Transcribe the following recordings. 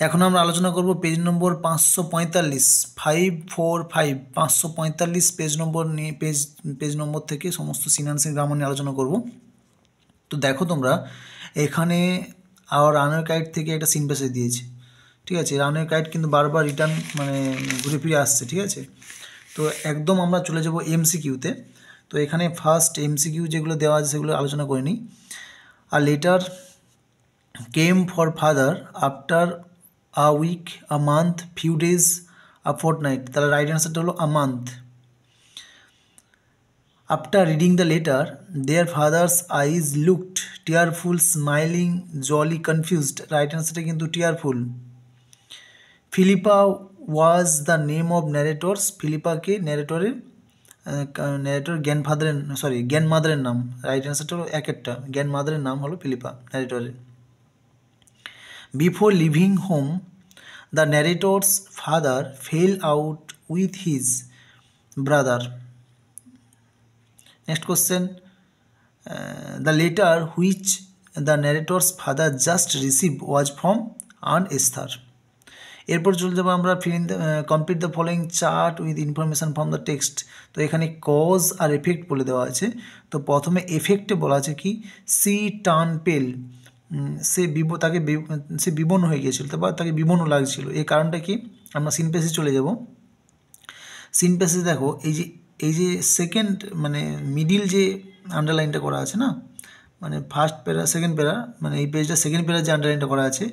এখন আমরা আলোচনা করব পেজ নম্বর 545 545 545 পেজ নম্বর নিয়ে পেজ নম্বর থেকে সমস্ত সিনঅ্যান্সিং গ্রামার নিয়ে আলোচনা করব। তো দেখো তোমরা এখানে আর রানের কাইট থেকে একটা সিন প্যাসেজ দিয়েছে, ঠিক আছে। রানের কাইট কিন্তু বারবার রিটার্ন মানে ঘুরে ফিরে আসছে, ঠিক আছে। তো একদম আমরা চলে যাব এমসিকিউতে। তো এখানে ফার্স্ট এমসিকিউ যেগুলো দেওয়া আছে সেগুলো আলোচনা করে নিই। আর letter came for father after a week, a month, few days, a fortnight. তাহলে রাইট অ্যান্সারটা হলো a month. After reading the letter their father's eyes looked tearful, smiling, jolly, confused. Right অ্যান্সারটা কিন্তু tearful. Philippa was the name of narrator's. ফিলিপাকে narrator জ্ঞানমাদারের নাম। Right অ্যান্সারটা হলো একটা জ্ঞানমাদারের নাম হলো ফিলিপা ন্যারেটরের। Before leaving home the narrator's father fell out with his brother. Next question, the letter which the narrator's father just receive was from aunt Esther. এরপর চলে যাবো আমরা complete the following chart with information from the text. তো এখানে cause আর effect বলে দেওয়া আছে। তো প্রথমে এফেক্টে বলা আছে কি, সি টার্ন পেল, সে বিবর্ণ হয়ে গিয়েছিল, তারপর তাকে বিবর্ণ লাগছিল। এই কারণটা কি, আমরা সিন প্যাসেজে চলে যাব। সিন প্যাসেজ দেখো, এই যে সেকেন্ড মানে মিডিল যে আন্ডারলাইনটা করা আছে না, মানে ফার্স্ট প্যারা সেকেন্ড প্যারা, মানে এই পেজটা সেকেন্ড প্যারা যে আন্ডারলাইনটা করা আছে,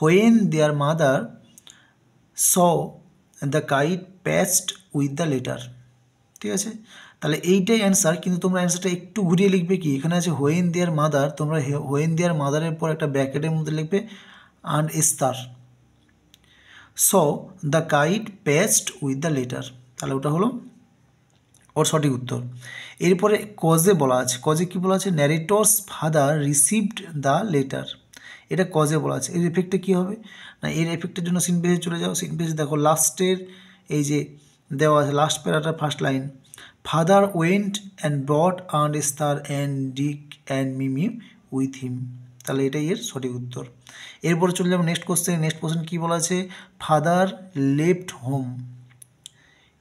when there mother saw the kite patched with the letter, ঠিক আছে। তাহলে এইটাই অ্যান্সার, কিন্তু তোমরা অ্যান্সারটা একটু ঘুরিয়ে লিখবে কি, এখানে আছে হোয়েন দেয়ার মাদার, তোমরা হোয়েন দেয়ার মাদারের পর একটা ব্র্যাকেটের মধ্যে লিখবে and এস্তার, so the kite patched with the letter. তাহলে ওটা হলো ওর সঠিক উত্তর। এরপরে কজে বলা আছে, কজে কী বলা আছে, narrator's father received the letter. এটা কজে বলা আছে। এর এফেক্টে কী হবে না, এর এফেক্টের জন্য সিন পেজে চলে যাও। সিন পেজে দেখো লাস্টের এই যে দেওয়া আছে, লাস্ট প্যারাটার first line, father went and brought and Star and Dick and Mimi with him. তাহলে এটাই এর সঠিক উত্তর। এরপরে চলে যাবো নেক্সট কোশ্চেন। নেক্সট কোশ্চেন কী বলা আছে, ফাদার লেফট হোম।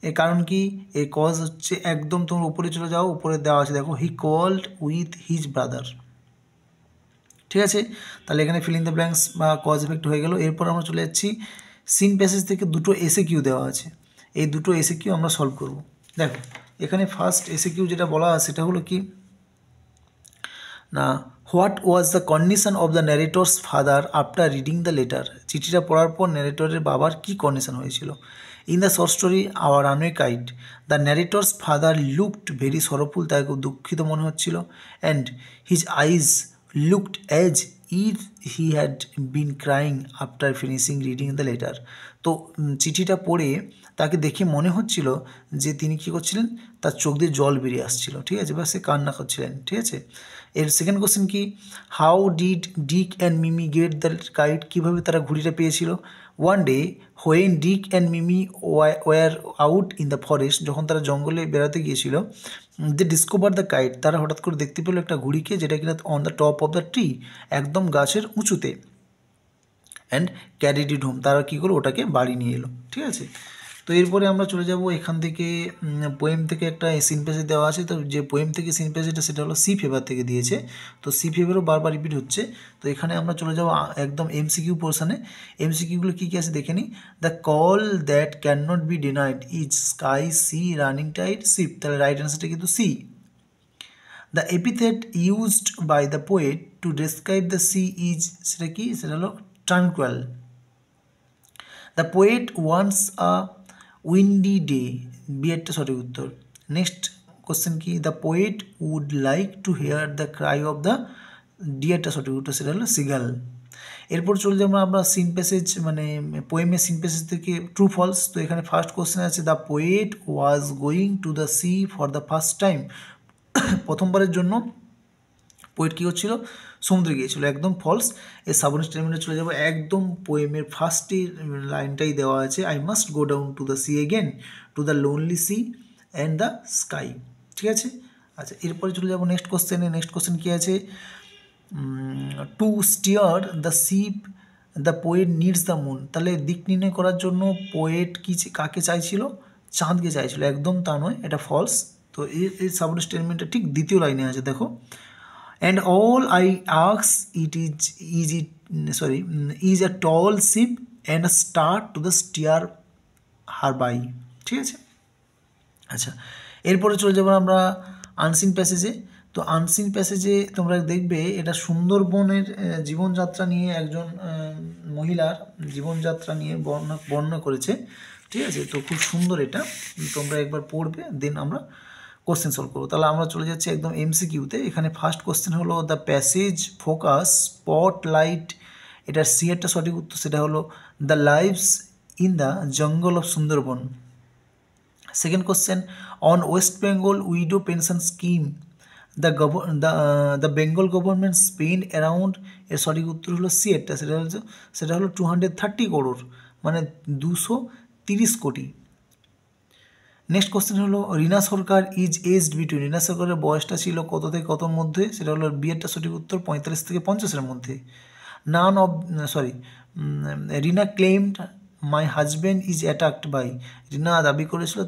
এর কারণ কি, এই কজ হচ্ছে একদম তোমরা উপরে চলে যাও, উপরে দেওয়া আছে দেখো, he called with his brother, ঠিক আছে। তাহলে এখানে ফিল ইন দ্য ব্ল্যাঙ্কস বা কজ এফেক্ট হয়ে গেল। এরপর আমরা চলে যাচ্ছি সিন প্যাসেজ থেকে দুটো এসে কিউ দেওয়া আছে, এই দুটো এসে কিউ আমরা সলভ করব। দেখো এখানে ফার্স্ট এসে কিউ যেটা বলা আছে সেটা হলো কি না, what was the condition of the narrator's father after reading the letter. চিঠিটা পড়ার পর ন্যারেটরের বাবার কী কন্ডিশন হয়েছিল। In the short story Our Runaway Kite the narrator's father looked very sorrowful, তাকে খুব দুঃখিত মনে হচ্ছিল, and his eyes looked as if he had been crying after finishing reading the letter. তো চিঠিটা পড়ে তাকে দেখে মনে হচ্ছিল যে তিনি কী করছিলেন, তার চোখ দিয়ে জল বেরিয়ে আসছিল, ঠিক আছে, বা সে কান্না করছিলেন, ঠিক আছে। এর সেকেন্ড কোশ্চেন কি, how did Dick and Mimi get the kite, কীভাবে তারা ঘুড়িটা পেয়েছিল। One day when Dick and Mimi were out in the forest, যখন তারা জঙ্গলে বেড়াতে গিয়েছিল, দে ডিসকভার দ্য কাইট, তারা হঠাৎ করে দেখতে পেলো একটা ঘুড়িকে, যেটা কিনা on the top of the tree, একদম গাছের উঁচুতে, অ্যান্ড ক্যারিড ইট হোম, তারা কী করলো, ওটাকে বাড়ি নিয়ে এলো, ঠিক আছে। তো এরপরে আমরা চলে যাব এখান থেকে পোয়েম থেকে একটা সিন প্যাসেজ দেওয়া আছে। তো যে পোয়েম থেকে সিন প্যাসেজটা সেটা হলো সি ফেভার থেকে দিয়েছে। তো সি ফেভারও বারবার রিপিট হচ্ছে। তো এখানে আমরা চলে যাব একদম এমসিকিউ পোর্শনে। এমসিকিউগুলো কী কী আছে দেখে নিই। The call that can not be denied is sky, sea, running tide, ship. তাহলে রাইট অ্যান্সারটা কিন্তু sea. The epithet used by the poet to describe the sea is, সেটা কি, সেটা হলো tranquil. The poet wants a windy day, B একটা সঠিক উত্তর। নেক্সট কোশ্চেন কি, the poet would like to hear the cry of the, D একটা সঠিক উত্তর, সেটা হলো সিগাল। এরপর চলে যাবো আমরা সিন প্যাসেজ মানে পোয়েমের সিন প্যাসেজ থেকে ট্রু ফলস। তো এখানে ফার্স্ট কোশ্চেন আছে, the poet was going to the C for the first time. প্রথমবারের জন্য পোয়েট কী হচ্ছিল, সমুদ্রে গিয়েছিল, একদম ফলস। এই সাবন স্টেটমেন্টে চলে যাবো, একদম পোয়েমের ফার্স্টে লাইনটাই দেওয়া আছে, I must go down to the sea again, to the lonely sea and the sky, ঠিক আছে। আচ্ছা এরপরে চলে যাবো নেক্সট কোশ্চেনে। নেক্সট কোশ্চেন কী আছে, two stair the ship the poet needs the moon, তাহলে দিক নির্ণয় করার জন্য পোয়েট কাকে চাইছিল? চাঁদকে চাইছিল। একদম তা নয়, এটা ফলস। তো এই সাবর্ডিনেট স্টেটমেন্টটা ঠিক দ্বিতীয় লাইনে আছে, দেখো। And all I আক্স is a ton ship and a star to the stair her by. ঠিক আছে, আচ্ছা, এরপরে চলে যাবো আমরা আনসিন প্যাসেজে। তো আনসিন প্যাসেজে তোমরা দেখবে এটা সুন্দরবনের জীবনযাত্রা নিয়ে একজন মহিলার জীবনযাত্রা নিয়ে বর্ণনা করেছে। ঠিক আছে, তো খুব সুন্দর এটা, তোমরা একবার পড়বে, দেন আমরা কোশ্চেন সলভ করবো। তাহলে আমরা চলে যাচ্ছি একদম এমসিকিউতে। এখানে ফার্স্ট কোশ্চেন হলো the passage focus spot light, এটার সি একটা সঠিক উত্তর, সেটা হলো the lives in the jungle of Sundarban. Second question, on West Bengal widow pension scheme, the Bengal government spent around, এর সঠিক উত্তর হলো সি একটা, সেটা হলো 230 crore, মানে 230 কোটি। নেক্সট কোশ্চেন হলো রিনা সরকার ইজ এজড বিটুইন, রিনা সরকারের বয়সটা ছিল কত থেকে কতর মধ্যে, সেটা হলো বি এরটা সঠিক উত্তর 45 থেকে 50-এর মধ্যে। Rina claimed my husband is attacked by, Rina দাবি করেছিল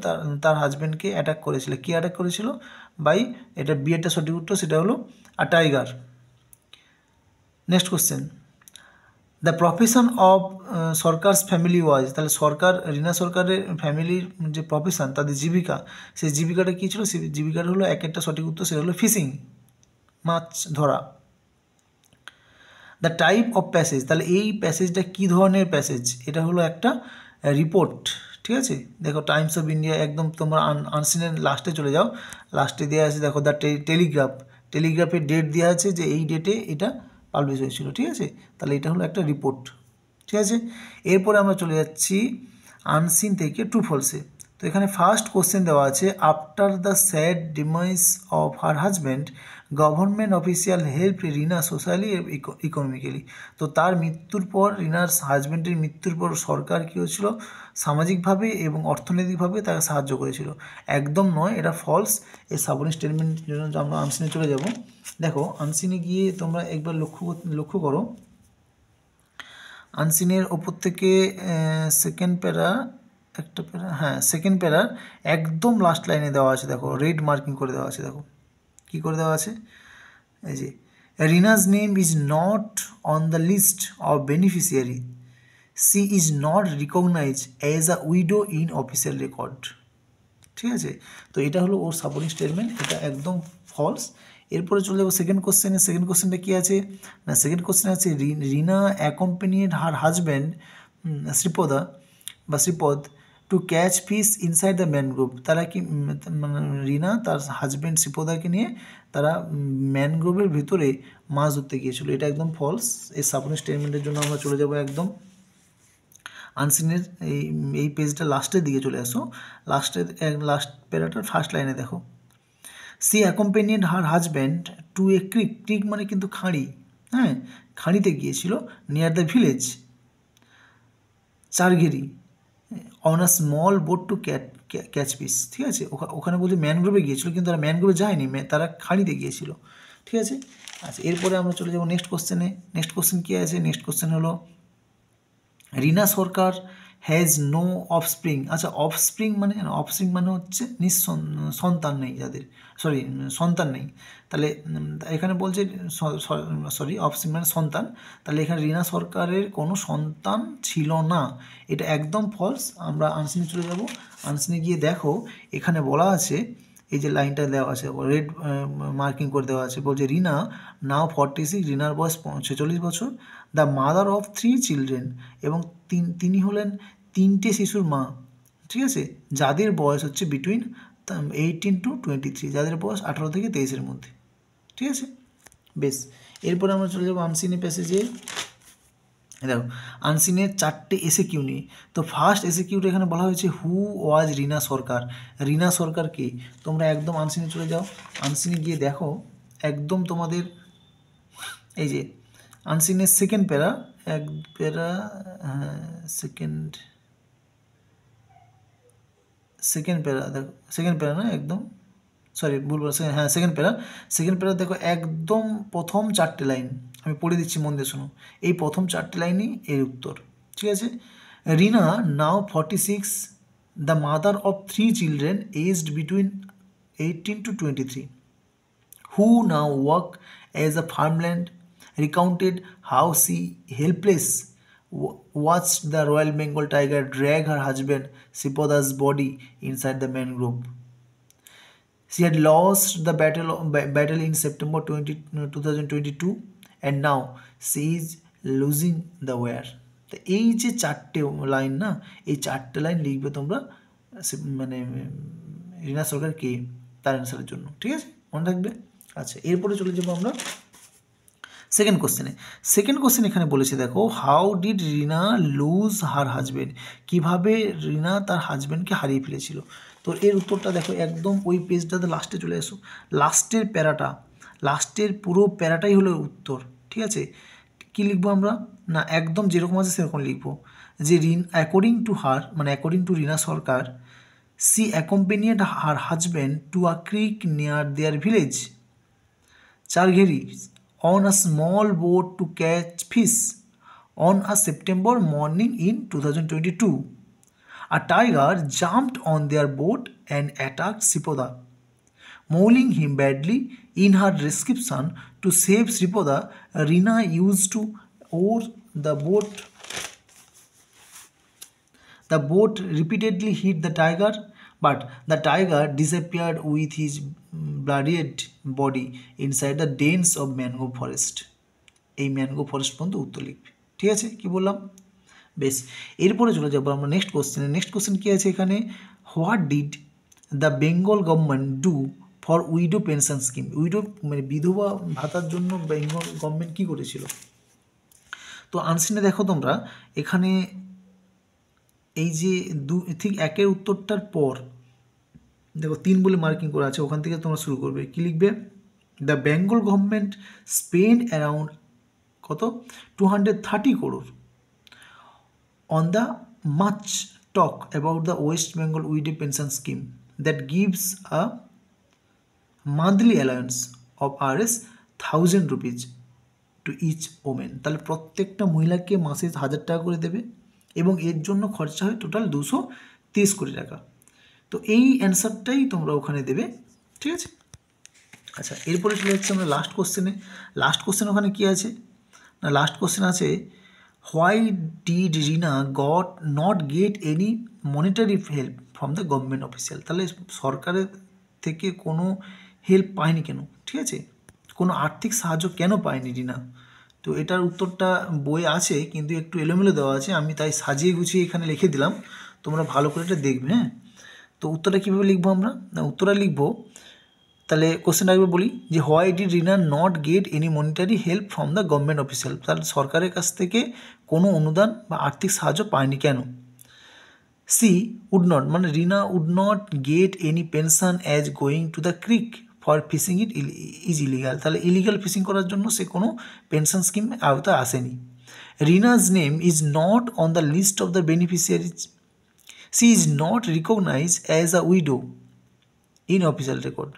তার হাজব্যান্ডকে অ্যাটাক করেছিল। কে অ্যাটাক করেছিল? বাই, এটা বি এরটা সঠিক উত্তর, সেটা হলো a tiger. Next question, the profession of Sarkar's family was, তাহলে রিনা সরকারের ফ্যামিলির যে প্রফেশন, তাদের জীবিকা, সেই জীবিকাটা কী ছিল? সেই জীবিকাটা হলো একটা সঠিক উত্তর, সেটা হলো ফিশিং, মাছ ধরা। দ্য টাইপ অফ প্যাসেজ, তাহলে এই প্যাসেজটা কী ধরনের প্যাসেজ? এটা হলো একটা রিপোর্ট। ঠিক আছে, দেখো টাইমস অফ ইন্ডিয়া, একদম তোমরা আনসিনের লাস্টে চলে যাও, লাস্টে দেওয়া আছে দেখো দ্য টেলিগ্রাফের ডেট দেওয়া আছে যে এই ডেটে এটা পাবলিশ হয়েছিল। ঠিক আছে, তাহলে এটা হলো একটা রিপোর্ট। ঠিক আছে, এরপরে আমরা চলে যাচ্ছি আনসিন থেকে ট্রু ফলসে। তো এখানে ফার্স্ট কোশ্চেন দেওয়া আছে, after the sad demise of her husband government official help Rina socially economically. তো তার মৃত্যুর পর, রিনার হাজব্যান্ডের মৃত্যুর পর সরকার কী হয়েছিল? সামাজিকভাবে এবং অর্থনৈতিকভাবে তাকে সাহায্য করেছিল। একদম নয়, এটা ফলস। এই সাবর্ডিনেট স্টেটমেন্টের জন্য আমরা আনসিনে চলে যাব। দেখো আনসিনে গিয়ে তোমরা একবার লক্ষ্য করো, আনসিনের ওপর থেকে সেকেন্ড প্যারা সেকেন্ড প্যারার একদম লাস্ট লাইনে দেওয়া আছে, দেখো রেড মার্কিং করে দেওয়া আছে, দেখো কী করে দেওয়া আছে, এই যে Rina's name is not on the list of beneficiary, she is not recognize as a widow in official record. ঠিক আছে, তো এটা হলো ওর সাবর্ডিনেট স্টেটমেন্ট, এটা একদম ফলস। এরপরে চলে যাবো সেকেন্ড কোশ্চেনে। সেকেন্ড কোশ্চেনটা কী আছে না, সেকেন্ড কোশ্চেন আছে Rina accompanied her husband Sripad to catch fish inside the mangrove. তারা কি মানে রিনা তার হাজব্যান্ড শ্রীপদাকে নিয়ে তারা ম্যানগ্রোভের ভিতরে মাছ ধরতে গিয়েছিল, এটা একদম ফলস। এই সাবর্ডিনেট স্টেটমেন্টের জন্য আমরা চলে যাব একদম আনসিনের এই পেজটা লাস্টের দিকে চলে আসো, লাস্ট প্যারাটার ফার্স্ট লাইনে দেখো, she accompanied her husband to a creek মানে কিন্তু খাঁড়ি, হ্যাঁ, খাঁড়িতে গিয়েছিল near the village Chargheri on a small boat to catch fish. ঠিক আছে, ওখানে বলছে ম্যানগ্রোভে গিয়েছিল, কিন্তু তারা ম্যানগ্রোভে যায়নি, তারা খাঁড়িতে গিয়েছিল। ঠিক আছে, আচ্ছা, এরপরে আমরা চলে যাবো নেক্সট কোশ্চেনে। নেক্সট কোশ্চেন কী আছে? নেক্সট কোশ্চেন হলো রিনা সরকার হ্যাজ নো অফস্প্রিং। আচ্ছা, অফস্প্রিং মানে হচ্ছে সন্তান নেই, যাদের সন্তান নেই, তাহলে এখানে বলছে অফস্প্রিং মানে সন্তান, তাহলে এখানে রিনা সরকারের কোনো সন্তান ছিল না, এটা একদম ফলস। আমরা আনসিনে চলে যাব। আনসিনে গিয়ে দেখো এখানে বলা আছে, এই যে লাইনটা দেওয়া আছে রেড মার্কিং করে দেওয়া আছে, বলছে রিনা নাও 46, রিনার বয়স 46 বছর, দ্য মাদার অফ 3 চিলড্রেন, এবং তিনি হলেন 3টে শিশুর মা। ঠিক আছে, যাদের বয়স হচ্ছে বিটুইন 18 to 23, যাদের বয়স 18 থেকে 23-এর মধ্যে। ঠিক আছে, বেশ, এরপরে আমরা চলে যাবো আনসিনে প্যাসেজে। দেখো আনসিনের 4টে এসএকিউ নিয়ে। তো ফার্স্ট এসএকিউটা এখানে বলা হয়েছে হু ওয়াজ রিনা সরকার। রিনা সরকার কে? তোমরা একদম আনসিনে চলে যাও, আনসিনে গিয়ে দেখো একদম তোমাদের এই যে আনসিনের সেকেন্ড প্যারা দেখো সেকেন্ড প্যারা না, একদম ভুল বলছি, সেকেন্ড প্যারা দেখো একদম প্রথম 4টে লাইন, আমি পড়ে দিচ্ছি, মন দিয়ে শোনো। এই প্রথম 4টে লাইনই এর উত্তর, ঠিক আছে। রিনা নাও 46, the mother of 3 children aged between 18 to 23, who now work as a farmland, recounted how she helpless watched the Royal Bengal tiger drag her husband Sipoda's body inside the mangrove. She had lost the battle in September 2022, and now she is losing the war. তো এই যে 4টে line না, এই 4টে line লিখবে তোমরা মানে রিনা সরকার কে, তার অ্যান্সারের জন্য, ঠিক আছে, মনে থাকবে। আচ্ছা, এরপরে চলে যাবো আমরা সেকেন্ড কোশ্চেনে। সেকেন্ড কোশ্চেন এখানে বলেছে, দেখো, how did Rina lose her husband, কীভাবে রিনা তার হাজব্যান্ডকে হারিয়ে ফেলেছিল। তো এর উত্তরটা দেখো, একদম ওই পেজটাতে লাস্টে চলে এসো, লাস্টের প্যারাটা, লাস্টের পুরো প্যারাটাই হলো উত্তর, ঠিক আছে। কী লিখবো আমরা, না একদম যেরকম আছে সেরকম লিখবো, যে অ্যাকর্ডিং টু হার, মানে according to Rina Sarkar, she accompanied her husband to a creek near their village, Chargheri, on a small boat to catch fish. On a September morning in 2022, a tiger jumped on their boat and attacked Sipoda, mauling him badly. In her description, to save Sipoda, Rina used to oar the boat. The boat repeatedly hit the tiger, but the tiger disappeared with his bloodied body inside the dens of mangrove forest. এই mangrove forest পর্যন্ত উত্তর লিখবে, ঠিক আছে, কি বললাম। বেশ, এরপরে চলে যাবো আমরা নেক্সট কোশ্চেনে। নেক্সট কোশ্চেন কী আছে এখানে, what did the Bengal government do for widow pension scheme. Widow মানে বিধবা ভাতার জন্য বেঙ্গল গভর্নমেন্ট কী করেছিল। তো আনসারে দেখো তোমরা এখানে এই যে ঠিক একের উত্তরটার পর দেখো 3 বলে মার্কিং করা আছে, ওখান থেকে তোমরা শুরু করবে, কী লিখবে, the Bengal government spend around কত 230 crore on the much talk about the West Bengal widow pension scheme that gives a monthly allowance of Rs 1000 rupees to each woman। তাহলে প্রত্যেকটা মহিলাকে মাসে 1000 টাকা করে দেবে এবং এর জন্য খরচা হয় টোটাল 230 কোটি টাকা। তো এই অ্যান্সারটাই তোমরা ওখানে দেবে, ঠিক আছে। আচ্ছা, এরপরে চলে যাচ্ছে আমরা লাস্ট কোশ্চেনে। লাস্ট কোশ্চেন ওখানে কী আছে না, লাস্ট কোশ্চেন আছে, why did Rina not get any monetary help from the government official. তাহলে সরকারের থেকে কোনো হেল্প পায়নি কেন, ঠিক আছে, কোনো আর্থিক সাহায্য কেন পায়নি রিনা। তো এটার উত্তরটা বই আছে কিন্তু একটু এলোমেলো দেওয়া আছে, আমি তাই সাজিয়ে গুছিয়ে এখানে লিখে দিলাম, তোমরা ভালো করে এটা দেখবে, হ্যাঁ। তো উত্তরটা কীভাবে লিখবো আমরা, না উত্তরটা লিখবো, তাহলে কোশ্চেনটা একবার বলি যে why did Rina not get any monetary help from the government official. তাহলে সরকারের কাছ থেকে কোনো অনুদান বা আর্থিক সাহায্য পায়নি কেন। সি উড নট, মানে Rina would not get any pension as going to the creek for fishing it is illegal. তাহলে ইলিগাল ফিশিং করার জন্য সে কোনো পেনশন স্কিম আওতায় আসেনি। Rina's name is not on the list of the beneficiaries. She is not recognize as a widow in official record.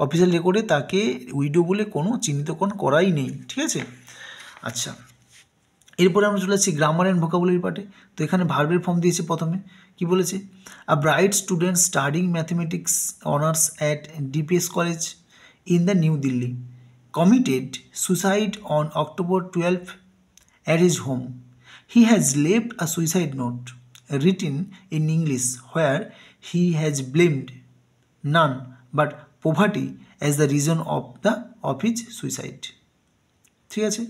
Official রেকর্ডে তাকে widow বলে কোনো চিহ্নিতকরণ করাই নেই, ঠিক আছে। আচ্ছা, এরপরে আমরা চলে যাচ্ছি গ্রামার অ্যান্ড ভোকাবুলারি পার্টে। তো এখানে ভার্বের ফর্ম দিয়েছে প্রথমে, কি বলেছে, আ bright student studying mathematics honours at DPS college in the new Delhi committed suicide on October 12 at his home. He has left a suicide note written in English where he has blamed none but poverty as the reason of his suicide, ঠিক আছে।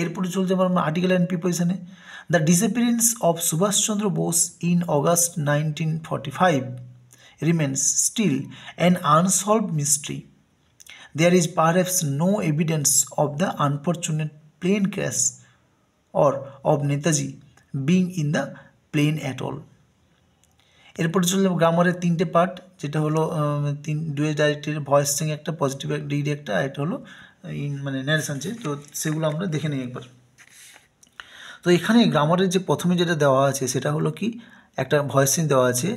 এরপরে চলতে যাবো আমরা article and প্রিপোজিশনে। The disappearance of Subhas Chandra Bose in August 1945 remains still an unsolved mystery. There is perhaps no evidence of the unfortunate plane crash or of Netaji being in the plane at all. এরপরে চলে যাবো গ্রামারের 3টে পার্ট, যেটা হলো duet ডাইরেক্টের voice Singh একটা, positive degree একটা, আর এটা হলো মানে ন্যারেশন চেঞ্জ। তো সেগুলো আমরা দেখে নিই একবার। তো এখানে গ্রামারের যে প্রথমে যেটা দেওয়া আছে সেটা হলো কি, একটা ভয়েস সিং দেওয়া আছে,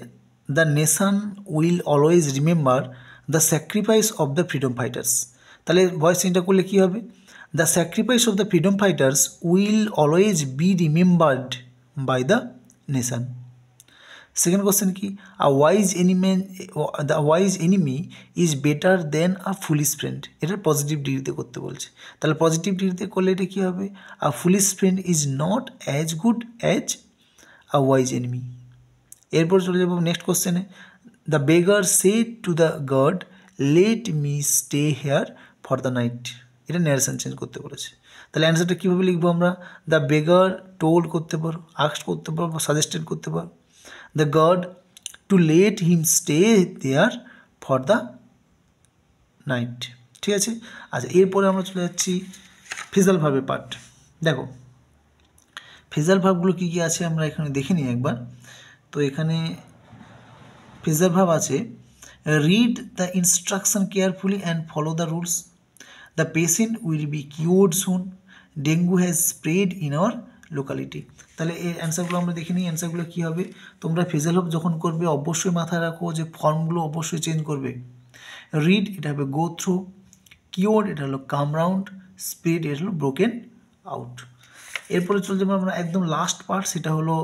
দ্য নেশন উইল অলওয়েজ রিমেম্বার দ্য স্যাক্রিফাইস অফ দ্য ফ্রিডম ফাইটার্স। তাহলে ভয়েস সিংটা করলে কী হবে, the sacrifice of the freedom fighters will always be remembered by the nation. Second question কি, the wise enemy is better than a foolish friend. এটা পজিটিভ ডিগ্রিতে করতে বলছে, তাহলে পজিটিভ ডিগ্রিতে করলে এটা কী হবে, a foolish friend is not as good as a wise enemy. এরপর চলে যাবো নেক্সট কোশ্চেনে, the beggar said to the god let me stay here for the night. এটা ন্যারেশন চেঞ্জ করতে বলেছে, তাহলে অ্যান্সারটা কীভাবে লিখবো আমরা, দ্য বেগার টোল্ড করতে পারো, আস্কড করতে পারো, সাজেস্টেড করতে পারো the god to let him stay there for the night। ঠিক আছে, আচ্ছা এরপরে আমরা চলে যাচ্ছি ফ্রেজাল ভার্বের পার্ট। দেখো ফ্রেজাল ভার্বগুলো কী কী আছে আমরা এখানে দেখে নিই একবার। তো এখানে ফ্রেজাল ভার্ব আছে, read the instruction carefully and follow the rules, the patient will be cured soon, dengue has spread in our locality. তাহলে এই অ্যান্সারগুলো আমরা দেখে নিই, অ্যান্সারগুলো কী হবে। তোমরা ফ্রেজাল ভার্ব যখন করবে অবশ্যই মাথায় রাখো যে ফর্মগুলো অবশ্যই চেঞ্জ করবে। রিড এটা হবে গো থ্রু, কিওর্ড এটা হলো কাম রাউন্ড, স্প্রেড এটা হলো ব্রোকেন আউট। এরপরে চলে যাবো আমরা একদম লাস্ট পার্ট, সেটা হলো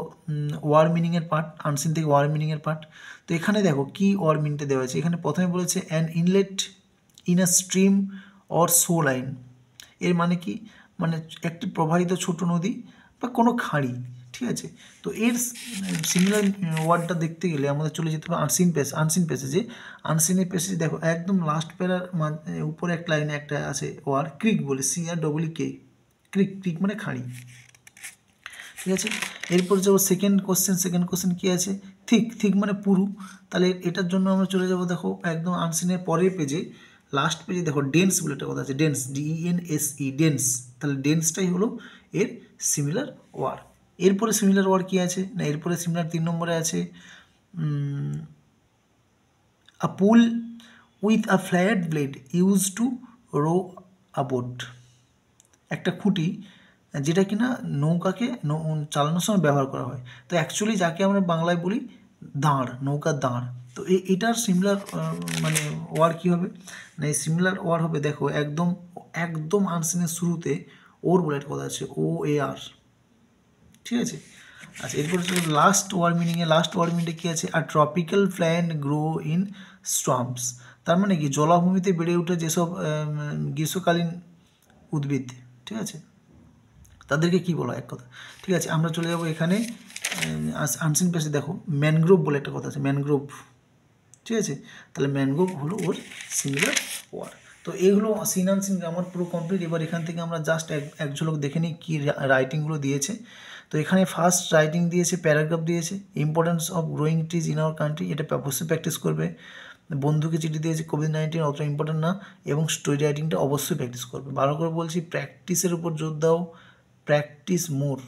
ওয়ার মিনিংয়ের পার্ট, আনসিন থেকে ওয়ার মিনিংয়ের পার্ট। তো এখানে দেখো কী ওয়ার মিনিংটা দেওয়া আছে, এখানে প্রথমে বলেছে an inlet in a stream or show line. এর মানে কি, মানে একটি প্রবাহিত ছোট নদী বা কোনো খাঁড়ি। ঠিক আছে, তো এর সিমিলার ওয়ার্ডটা দেখতে গেলে আমাদের চলে যেতে হবে আনসিন প্যাসেজে। আনসিনের প্যাসেজে দেখো একদম লাস্ট প্যারার উপরে একটা লাইনে একটা আছে ওয়ার্ড ক্রিক বলে, CREEK, ক্রিক, ক্রিক মানে খাঁড়ি। ঠিক আছে, এরপর যাবো সেকেন্ড কোশ্চেন কী আছে, থিক মানে পুরু। তাহলে এটার জন্য আমরা চলে যাব দেখো একদম আনসিনের পরের পেজে, লাস্ট পেজে দেখো ডেন্স বলে একটা কথা আছে, ডেন্স, DENSE, ডেন্স। তাহলে ডেন্সটাই হলো এর সিমিলার ওয়ার্ড। এরপরে সিমিলার ওয়ার্ড কী আছে না, এরপরে সিমিলার 3 নম্বরে আছে a pole with a flat blade use to row a boat. একটা খুঁটি যেটা কিনা নৌকাকে চালানোর সময় ব্যবহার করা হয়। তো অ্যাকচুয়ালি যাকে আমরা বাংলায় বলি দাঁড়, নৌকার দাঁড়। তো এটার সিমিলার মানে ওয়ার্ড কী হবে না, এই সিমিলার ওয়ার্ড হবে দেখো একদম আনসিনের শুরুতে ওর বলে একটা কথা আছে, OAR। ঠিক আছে, আচ্ছা এরপর লাস্ট ওয়ার্ড মিনিংয়ে কী আছে, আর ট্রপিক্যাল প্ল্যান্ট গ্রো ইন স্ট্রাম্পস। তার মানে কি, জলাভূমিতে বেড়ে ওঠে যেসব গ্রীষ্মকালীন উদ্ভিদ, ঠিক আছে, তাদেরকে কী বলা এক কথা। ঠিক আছে, আমরা চলে যাব এখানে আনসিন প্যাসেজে দেখো ম্যানগ্রোভ বলে একটা কথা আছে, ম্যানগ্রোভ। ঠিক আছে, তাহলে ম্যানগ্রোভ হলো ওর সিমিলার ওয়ার্ড। তো এইগুলো সিন আনসিন গ্রামার পুরো কমপ্লিট। এবার এখান থেকে আমরা জাস্ট এক ঝলক দেখে নিই কী রাইটিংগুলো দিয়েছে। তো এখানে ফার্স্ট রাইটিং দিয়েছে, প্যারাগ্রাফ দিয়েছে, importance of growing trees in our country, এটা অবশ্যই প্র্যাকটিস করবে। বন্ধুকে চিঠি দিয়েছে, COVID-19 অতটা ইম্পর্টেন্ট না, এবং স্টোরি রাইটিংটা অবশ্যই প্র্যাকটিস করবে। ভালো করে বলছি, প্র্যাকটিসের উপর জোর দাও, প্র্যাকটিস মোর,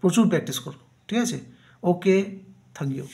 প্রচুর প্র্যাকটিস করো। ঠিক আছে, ওকে, থ্যাংক ইউ।